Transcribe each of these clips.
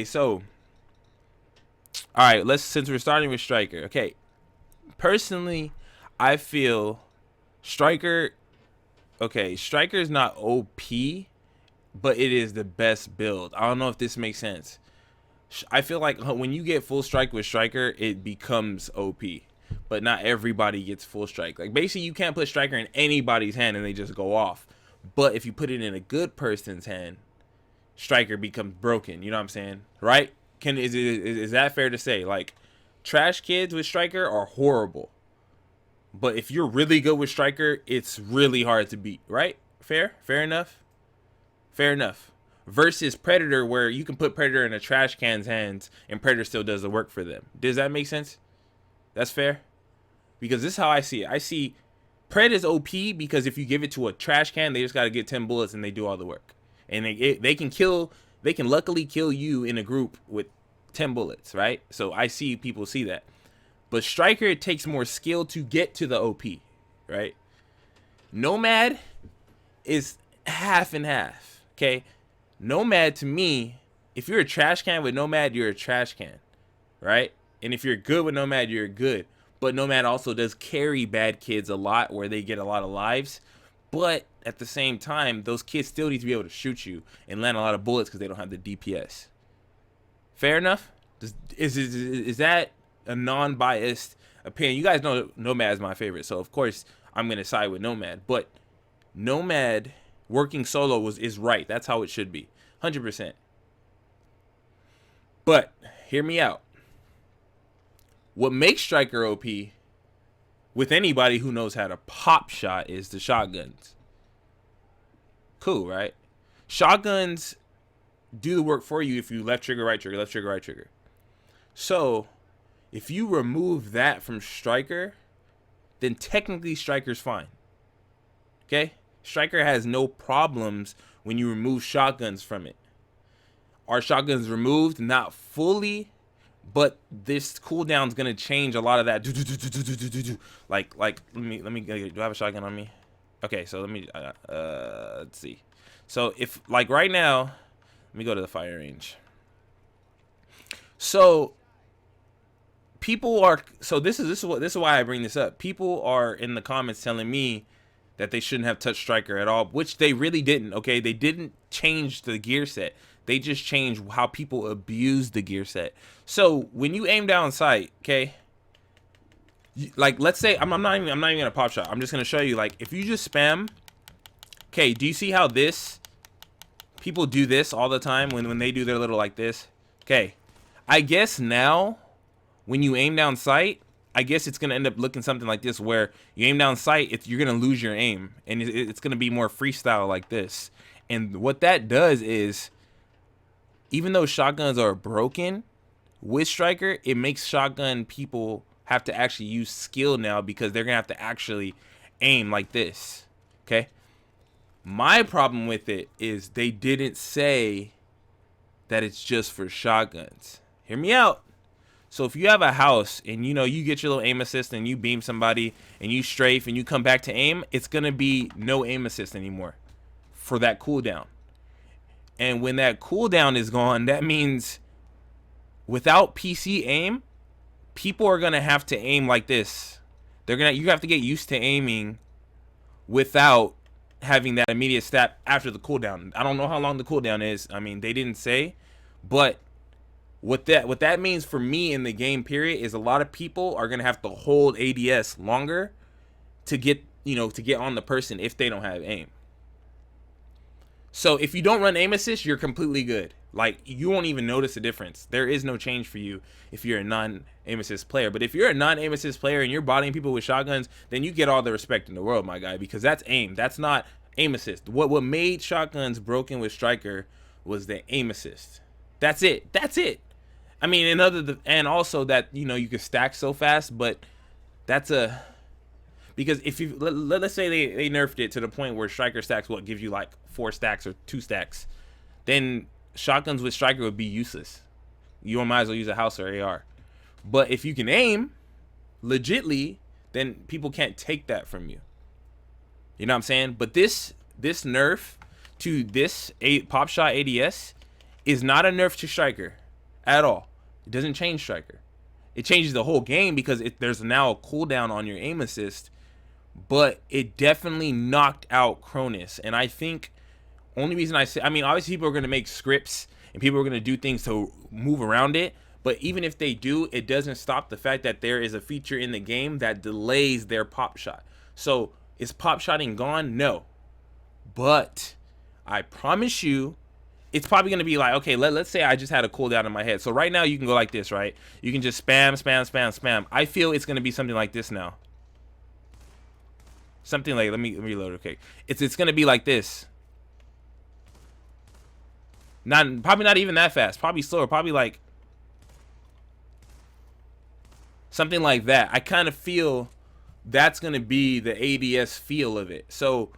Okay, so all right, since we're starting with Striker. Okay, personally, I feel Striker. Okay, Striker is not OP, but it is the best build. I don't know if this makes sense. I feel like when you get full strike with Striker, it becomes OP. But not everybody gets full strike. Like, basically, you can't put Striker in anybody's hand and they just go off. But if you put it in a good person's hand, Striker becomes broken. You know what I'm saying? Right? Is that fair to say? Like, trash kids with Striker are horrible. But if you're really good with Striker, it's really hard to beat. Right? Fair? Fair enough? Fair enough. Versus Predator, where you can put Predator in a trash can's hands and Predator still does the work for them. Does that make sense? That's fair? Because this is how I see it. I see Pred is OP because if you give it to a trash can, they just got to get 10 bullets and they do all the work. And they can luckily kill you in a group with 10 bullets, right? So I see people see that. But Striker, it takes more skill to get to the OP, right? Nomad is half and half, okay? Nomad, to me, if you're a trash can with Nomad, you're a trash can, right? And if you're good with Nomad, you're good. But Nomad also does carry bad kids a lot where they get a lot of lives. But at the same time, those kids still need to be able to shoot you and land a lot of bullets because they don't have the DPS. Fair enough? Is that a non-biased opinion? You guys know Nomad is my favorite, so of course I'm going to side with Nomad. But Nomad working solo is right. That's how it should be. 100%. But hear me out. What makes Striker OP with anybody who knows how to pop shot is the shotguns. Cool, right? Shotguns do the work for you if you left trigger, right trigger, left trigger, right trigger. So if you remove that from Striker, then technically Striker's fine. Okay? Striker has no problems when you remove shotguns from it. Are shotguns removed? Not fully, but this cooldown's gonna change a lot of that. Like let me do I have a shotgun on me? Okay, so let me let's see. So if like right now, let me go to the fire range. So people are this is why I bring this up. People are in the comments telling me that they shouldn't have touched Striker at all, which they really didn't. Okay, they didn't change the gear set. They just changed how people abuse the gear set. So when you aim down sight, okay, like let's say I'm not even gonna pop shot. I'm just gonna show you, like, if you just spam. Okay, do you see how people do this all the time when they do their little like this? Okay, I guess now when you aim down sight, I guess it's gonna end up looking something like this, where you aim down sight, you're gonna lose your aim, and it's gonna be more freestyle like this. And what that does is, even though shotguns are broken with Striker, it makes shotgun people have to actually use skill now because they're gonna have to actually aim like this. Okay. My problem with it is they didn't say that it's just for shotguns. Hear me out. So if you have a house and you get your little aim assist and you beam somebody and you strafe and you come back to aim, it's gonna be no aim assist anymore for that cooldown. And when that cooldown is gone, that means without PC aim, people are gonna have to aim like this. You have to get used to aiming without having that immediate stat after the cooldown. I don't know how long the cooldown is. I mean, they didn't say, but what that means for me in the game period is a lot of people are gonna have to hold ADS longer to get on the person if they don't have aim. So if you don't run aim assist, you're completely good. Like, you won't even notice a difference. There is no change for you if you're a non-aim assist player. But if you're a non-aim assist player and you're bodying people with shotguns, then you get all the respect in the world, my guy, because that's aim. That's not aim assist. What made shotguns broken with Striker was the aim assist. That's it. That's it. I mean, and also that you can stack so fast, but that's because if you let's say they nerfed it to the point where Striker stacks gives you like 4 stacks or 2 stacks, then shotguns with Striker would be useless. You might as well use a house or AR. But if you can aim legitly, then people can't take that from you. You know what I'm saying? But this nerf to this pop shot ADS is not a nerf to Striker. at all. It doesn't change striker. It changes the whole game because there's now a cooldown on your aim assist, but it definitely knocked out Cronus. And I think only reason I say, I mean, obviously people are going to make scripts and people are going to do things to move around it, but even if they do, it doesn't stop the fact that there is a feature in the game that delays their pop shot. So is pop shotting gone? No, but I promise you, it's probably going to be like, okay, let's say I just had a cooldown in my head. So right now you can go like this, right? You can just spam, spam, spam, spam. I feel it's going to be something like this now. Something like, let me reload. Okay, it's going to be like this. Probably not even that fast. Probably slower. Probably like something like that. I kind of feel that's going to be the ADS feel of it. So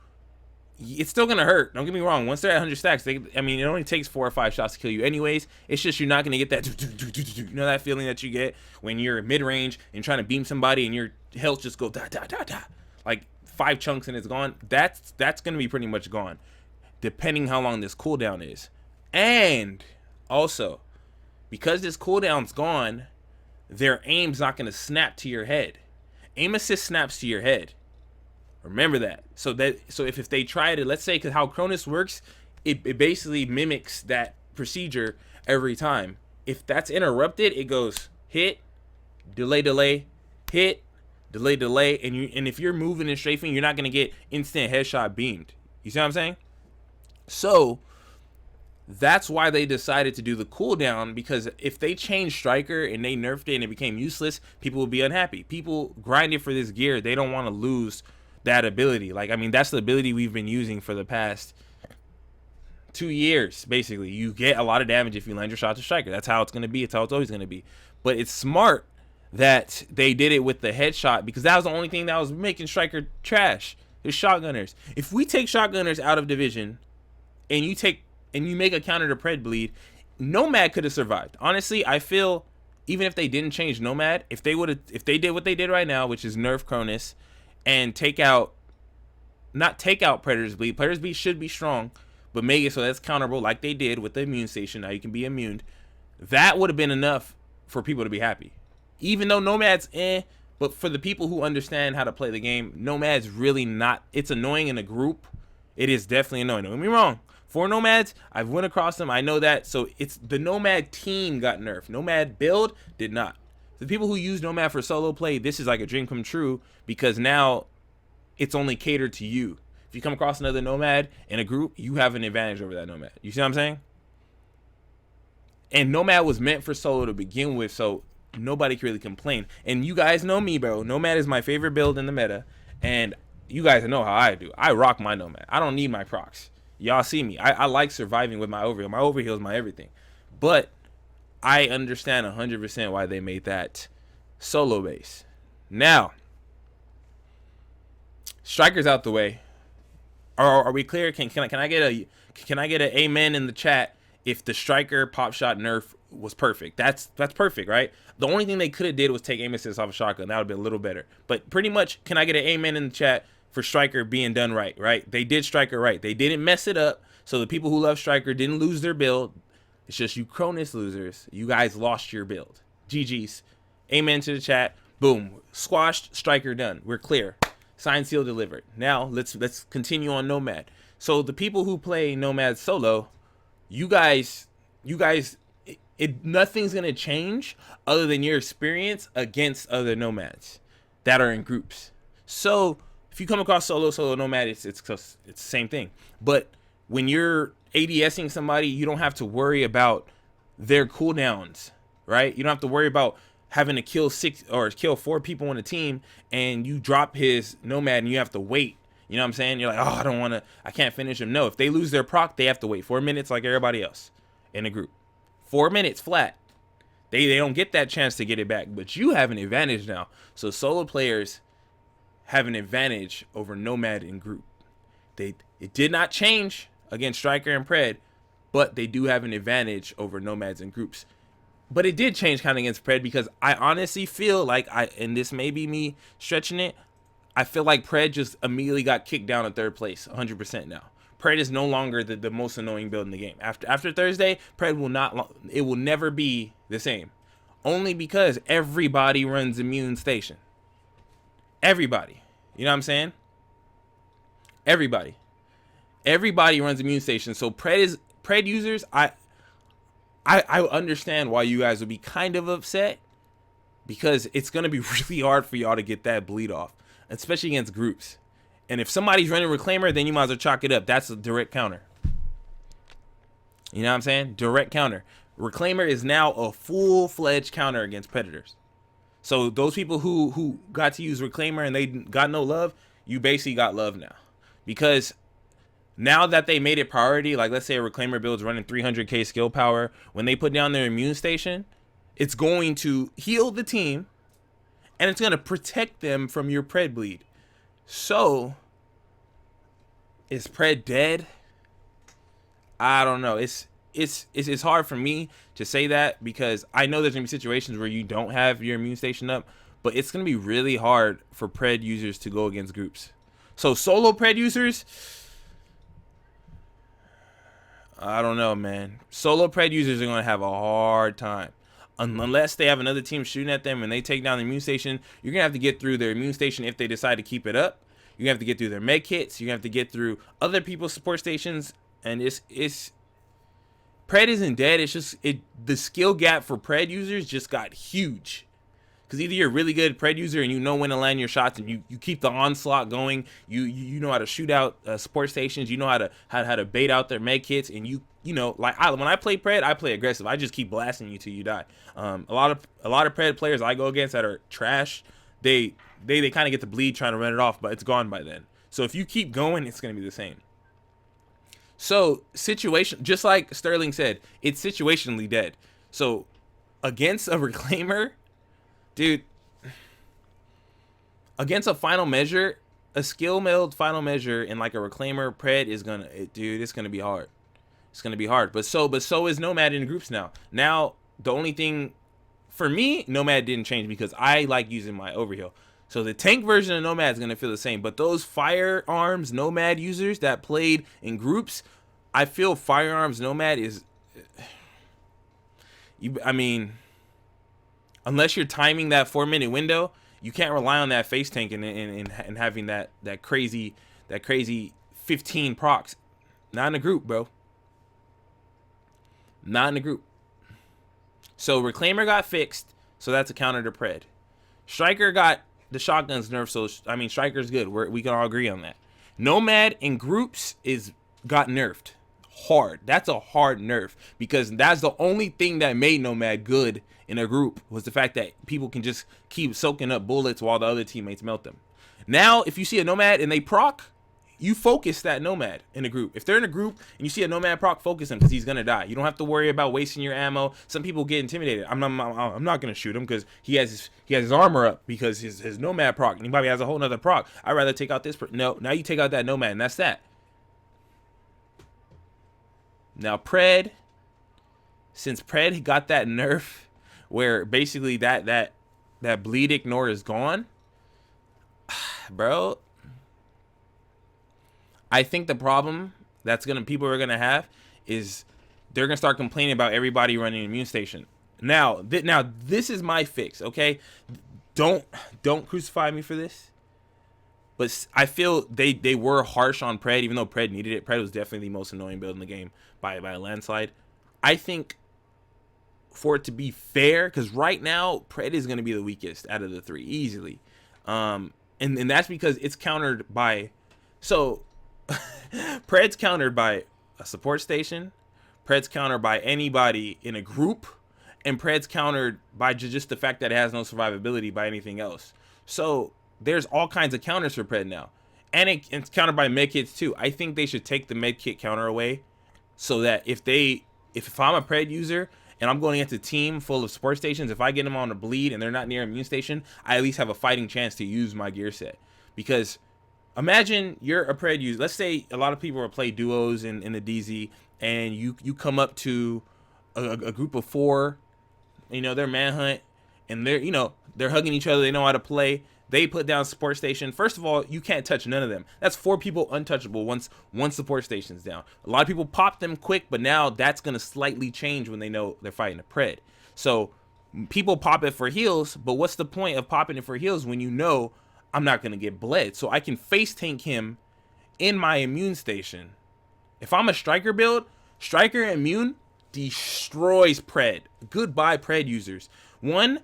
it's still going to hurt. Don't get me wrong. Once they're at 100 stacks, I mean, it only takes 4 or 5 shots to kill you anyways. It's just you're not going to get that, you know, that feeling that you get when you're mid-range and trying to beam somebody and your health just go da da da da, like 5 chunks and it's gone. That's going to be pretty much gone, depending how long this cooldown is. And also, because this cooldown's gone, their aim's not going to snap to your head. Aim assist snaps to your head. Remember that. So if they try to, let's say, because how Cronus works, it basically mimics that procedure every time. If that's interrupted, it goes hit, delay, delay, hit, delay, delay, and if you're moving and strafing, you're not going to get instant headshot beamed. You see what I'm saying? So that's why they decided to do the cooldown, because if they changed striker and they nerfed it and it became useless, people would be unhappy. People grinded for this gear. They don't want to lose that ability. Like, I mean, that's the ability we've been using for the past 2 years, basically. You get a lot of damage if you land your shot to striker. That's how it's going to be. It's how it's always going to be. But it's smart that they did it with the headshot, because that was the only thing that was making striker trash. Is shotgunners. If we take shotgunners out of division and you make a counter to Pred bleed, Nomad could have survived. Honestly, I feel even if they didn't change Nomad, if they did what they did right now, which is nerf Cronus and not take out Predator's bleed. Predator's bleed should be strong, but make it so that's counterable like they did with the immune station. Now you can be immune. That would have been enough for people to be happy. Even though Nomad's but for the people who understand how to play the game, Nomad's really not. It's annoying in a group. It is definitely annoying. Don't get me wrong. 4 Nomads, I've went across them. I know that. So it's the Nomad team got nerfed. Nomad build did not. The people who use Nomad for solo play, this is like a dream come true, because now it's only catered to you. If you come across another Nomad in a group, you have an advantage over that Nomad. You see what I'm saying? And Nomad was meant for solo to begin with, so nobody can really complain. And you guys know me, bro. Nomad is my favorite build in the meta, and you guys know how I do. I rock my Nomad. I don't need my procs. Y'all see me. I like surviving with my overheal. My overheal is my everything. But I understand 100% why they made that solo base. Now, striker's out the way. Are we clear? Can I get a amen in the chat if the striker pop shot nerf was perfect? That's perfect, right? The only thing they could have did was take aim assist off a shotgun. That would have been a little better. But pretty much, can I get an amen in the chat for striker being done right? Right? They did striker right. They didn't mess it up. So the people who love striker didn't lose their build. It's just you Cronus losers. You guys lost your build. GG's. Amen to the chat. Boom. Squashed. Striker done. We're clear. Signed, seal, delivered. Now let's continue on Nomad. So the people who play Nomad solo, you guys, nothing's gonna change other than your experience against other Nomads that are in groups. So if you come across solo Nomad, it's the same thing. But when you're ADSing somebody, you don't have to worry about their cooldowns, right? You don't have to worry about having to kill 4 people on a team and you drop his Nomad and you have to wait. You know what I'm saying? You're like, oh, I can't finish him. No, if they lose their proc, they have to wait 4 minutes like everybody else in a group. 4 minutes flat. They don't get that chance to get it back, but you have an advantage now. So solo players have an advantage over Nomad in group. It did not change against Striker and Pred, but they do have an advantage over Nomads in groups. But it did change kind of against Pred, because I honestly feel like and this may be me stretching it, I feel like Pred just immediately got kicked down to 3rd place 100% now. Pred is no longer the most annoying build in the game. After Thursday, Pred will not. It will never be the same, only because everybody runs immune station. Everybody, you know what I'm saying? Everybody runs immune station. So Pred users, I understand why you guys would be kind of upset, because it's gonna be really hard for y'all to get that bleed off, especially against groups. And if somebody's running Reclaimer, then you might as well chalk it up. That's a direct counter. You know what I'm saying? Direct counter. Reclaimer is now a full-fledged counter against Predators. So those people who got to use Reclaimer and they got no love, you basically got love now. Because now that they made it priority, like let's say a Reclaimer build's running 300k skill power, when they put down their immune station, it's going to heal the team, and it's going to protect them from your Pred bleed. So, is Pred dead? I don't know. It's hard for me to say that, because I know there's gonna be situations where you don't have your immune station up, but it's gonna be really hard for Pred users to go against groups. So solo Pred users, I don't know, man. Solo Pred users are gonna have a hard time. Unless they have another team shooting at them and they take down the immune station, you're going to have to get through their immune station if they decide to keep it up. You're going to have to get through their med kits. You're going to have to get through other people's support stations. And it's Pred isn't dead. It's just the skill gap for Pred users just got huge. Because either you're a really good Pred user and you know when to land your shots and you keep the onslaught going. You know how to shoot out support stations. You know how to bait out their med kits, and you know, like when I play Pred, I play aggressive. I just keep blasting you till you die. A lot of Pred players I go against that are trash, they kind of get the bleed trying to run it off, but it's gone by then. So if you keep going, it's gonna be the same. So situation, just like Sterling said, it's situationally dead. So against a Reclaimer, dude, against a final measure, a skill meld final measure in like a Reclaimer Pred is gonna, it's gonna be hard. It's gonna be hard. But so is Nomad in groups now. Now the only thing for me, Nomad didn't change because I like using my overheal. So the tank version of Nomad is gonna feel the same. But those firearms Nomad users that played in groups, I feel firearms Nomad is, I mean, unless you're timing that 4-minute window, you can't rely on that face tank and having that crazy 15 procs. Not in a group, bro. Not in a group. So Reclaimer got fixed, so that's a counter to Pred. Striker got the shotguns nerfed, so I mean Striker's good. We can all agree on that. Nomad in groups got nerfed hard. That's a hard nerf, because that's the only thing that made Nomad good in a group, was the fact that people can just keep soaking up bullets while the other teammates melt them. Now, if you see a Nomad and they proc, you focus that Nomad in a group. If they're in a group and you see a Nomad proc, focus him, because he's gonna die. You don't have to worry about wasting your ammo. Some people get intimidated. I'm not gonna shoot him because he has his armor up because his Nomad proc, and he probably has a whole nother proc. I'd rather take out this. No, now you take out that Nomad, and that's that. Now Pred, since Pred got that nerf where basically that bleed ignore is gone, bro, I think the problem people are gonna have is they're gonna start complaining about everybody running an immune station. Now this is my fix, okay? Don't crucify me for this, but I feel they were harsh on Pred, even though Pred needed it. Pred was definitely the most annoying build in the game by a landslide. I think for it to be fair, because right now Pred is gonna be the weakest out of the three easily, and that's because it's countered by Pred's countered by a support station, Pred's countered by anybody in a group, and Pred's countered by just the fact that it has no survivability by anything else. So there's all kinds of counters for Pred now, and it's countered by medkits too. I think they should take the medkit counter away, so that if I'm a Pred user and I'm going against a team full of support stations, if I get them on a bleed and they're not near immune station, I at least have a fighting chance to use my gear set. Because imagine you're a Pred user. Let's say a lot of people are play duos in the DZ, and you come up to a group of 4, they're manhunt, and they're hugging each other. They know how to play. They put down support station. First of all, you can't touch none of them. That's 4 people untouchable once one support station's down. A lot of people pop them quick, but now that's going to slightly change when they know they're fighting a pred. So people pop it for heals, but what's the point of popping it for heals when you know I'm not going to get bled? So I can face tank him in my immune station. If I'm a striker build, striker immune destroys pred. Goodbye pred users. 1,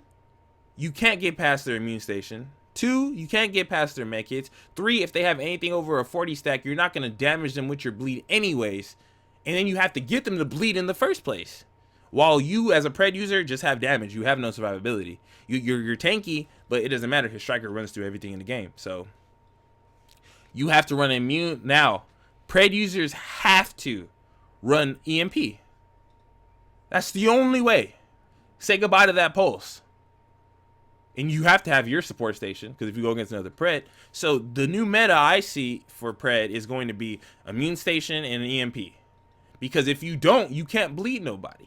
you can't get past their immune station. 2, you can't get past their med kits. 3, if they have anything over a 40 stack, you're not going to damage them with your bleed anyways. And then you have to get them to bleed in the first place. While you, as a pred user, just have damage. You have no survivability. You're tanky, but it doesn't matter because striker runs through everything in the game. So you have to run immune. Now, pred users have to run EMP. That's the only way. Say goodbye to that pulse. And you have to have your support station, because if you go against another pred. So the new meta I see for pred is going to be immune station and an EMP. Because if you don't, you can't bleed nobody.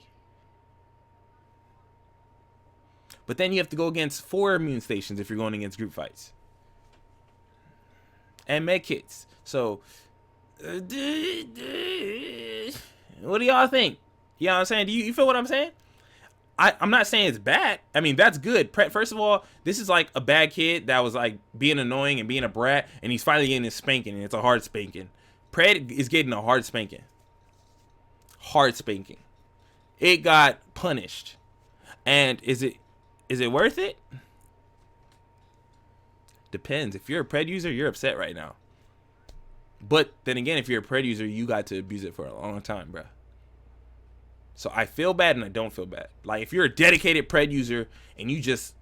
But then you have to go against 4 immune stations if you're going against group fights. And med kits. So, what do y'all think? You know what I'm saying? Do you feel what I'm saying? I'm not saying it's bad. I mean, that's good. First of all, this is like a bad kid that was like being annoying and being a brat, and he's finally getting his spanking, and it's a hard spanking. Pred is getting a hard spanking. Hard spanking. It got punished. And is it worth it? Depends. If you're a pred user, you're upset right now. But then again, if you're a pred user, you got to abuse it for a long time, bruh. So I feel bad and I don't feel bad. Like, if you're a dedicated pred user and you just,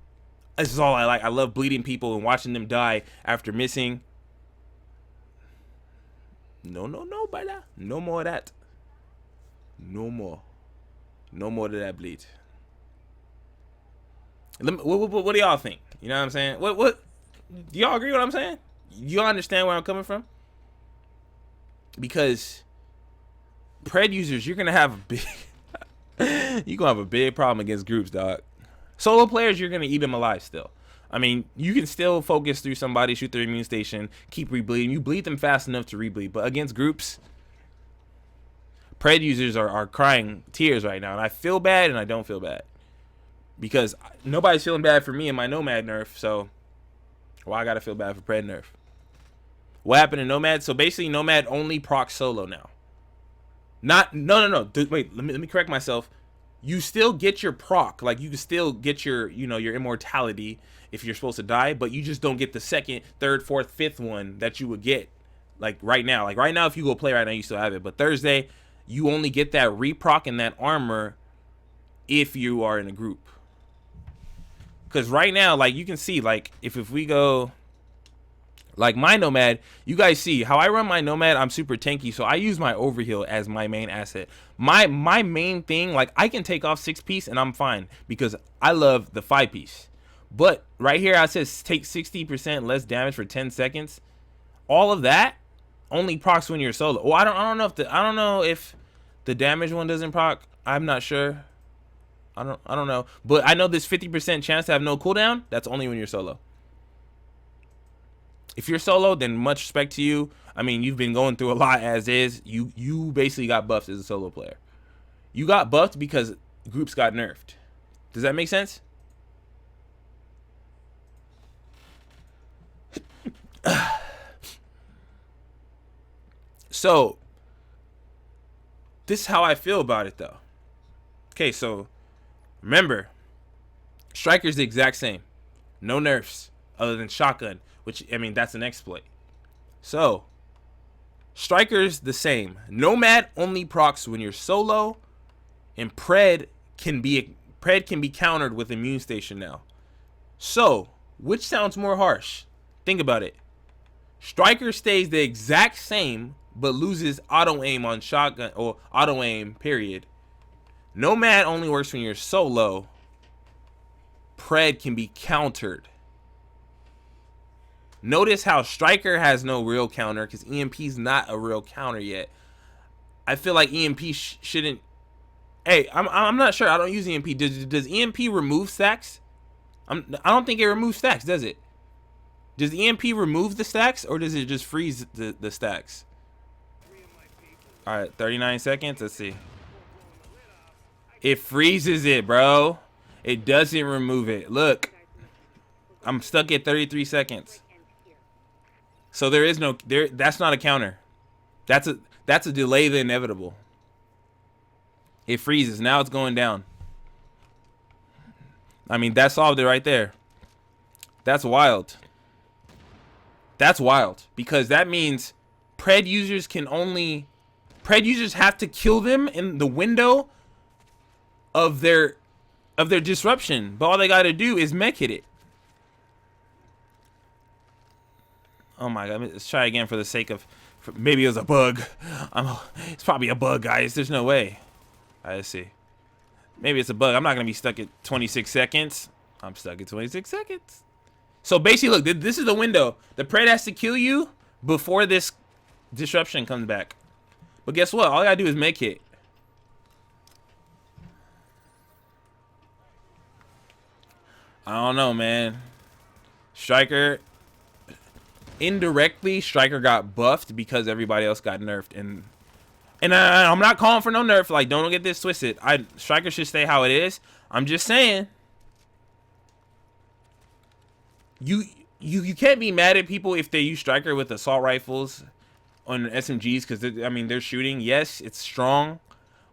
this is all I like. I love bleeding people and watching them die after missing. No, brother. No more of that. No more. No more of that bleed. What do y'all think? You know what I'm saying? What do y'all agree with what I'm saying? Y'all understand where I'm coming from? Because pred users, you're gonna have a big you're gonna have a big problem against groups, dog. Solo players, you're gonna eat them alive still. I mean, you can still focus through somebody, shoot their immune station, keep rebleeding. You bleed them fast enough to rebleed, but against groups, pred users are crying tears right now, and I feel bad and I don't feel bad. Because nobody's feeling bad for me and my Nomad nerf, so why I gotta feel bad for pred nerf? What happened to Nomad? So basically, Nomad only procs solo now. No. Wait, let me correct myself. You still get your proc, like you can still get your, your immortality if you're supposed to die, but you just don't get the 2nd, 3rd, 4th, 5th one that you would get like right now. Like right now, if you go play right now, you still have it. But Thursday, you only get that reproc and that armor if you are in a group. Because right now, like you can see, like if we go. Like my Nomad, you guys see how I run my Nomad. I'm super tanky, so I use my overheal as my main asset. My main thing, like I can take off 6-piece and I'm fine because I love the 5-piece. But right here, I says take 60% less damage for 10 seconds. All of that only procs when you're solo. Oh, I don't know if the damage one doesn't proc. I'm not sure. I don't know. But I know this 50% chance to have no cooldown. That's only when you're solo. If you're solo, then much respect to you. I mean, you've been going through a lot as is. You basically got buffed as a solo player. You got buffed because groups got nerfed. Does that make sense? So, this is how I feel about it, though. Okay, so, remember, Striker's the exact same. No nerfs other than shotgun. Which, I mean, that's an exploit. So, Striker's the same. Nomad only procs when you're solo, and pred can be countered with immune station now. So, which sounds more harsh? Think about it. Striker stays the exact same, but loses auto aim on shotgun or auto aim. Period. Nomad only works when you're solo. Pred can be countered. Notice how Striker has no real counter because EMP's not a real counter yet. I feel like EMP shouldn't. Hey, I'm not sure. I don't use EMP. Does EMP remove stacks? I don't think it removes stacks, does it? Does EMP remove the stacks, or does it just freeze the stacks? All right, 39 seconds. Let's see. It freezes it, bro. It doesn't remove it. Look, I'm stuck at 33 seconds. So there is no there. That's not a counter. That's a delay the inevitable. It freezes. Now it's going down. I mean, that solved it right there. That's wild. That's wild, because that means Pred users have to kill them in the window of their disruption, but all they got to do is mech hit it. Oh my god, let's try again for the sake of maybe it was a bug. It's probably a bug, guys. There's no way. All right, let's see. Maybe it's a bug. I'm not gonna be stuck at 26 seconds. I'm stuck at 26 seconds. So basically, look, this is the window. The Pred has to kill you before this disruption comes back. But guess what? All I gotta do is make it. I don't know, man. Striker, indirectly, Striker got buffed because everybody else got nerfed, and I'm not calling for no nerf. Like, don't get this twisted. Striker should stay how it is. I'm just saying. You can't be mad at people if they use Striker with assault rifles on SMGs, because I mean, they're shooting. Yes, it's strong,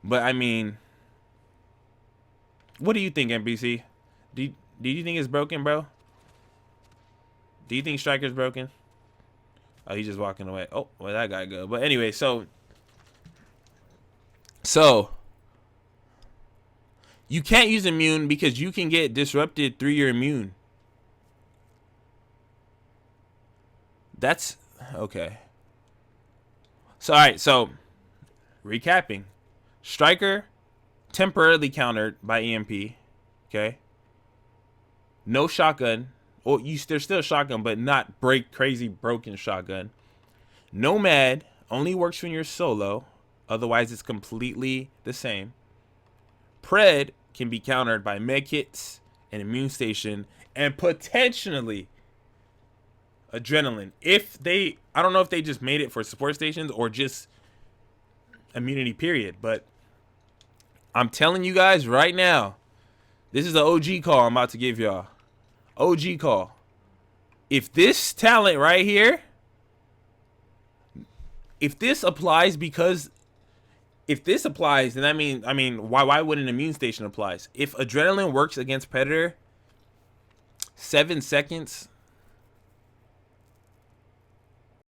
but I mean, what do you think, NBC? Do you think it's broken, bro? Do you think Striker's broken? Oh, he's just walking away. Oh, where'd that guy go? But anyway, so you can't use immune because you can get disrupted through your immune. That's okay. So, all right. So, recapping, Striker temporarily countered by EMP. Okay. No shotgun. Well, there's still shotgun, but not crazy broken shotgun. Nomad only works when you're solo. Otherwise, it's completely the same. Pred can be countered by medkits and immune station, and potentially adrenaline. I don't know if they just made it for support stations or just immunity period, but I'm telling you guys right now, this is the OG call I'm about to give y'all. OG call. If this talent right here, if this applies, then I mean, why wouldn't immune station applies? If adrenaline works against Predator, 7 seconds,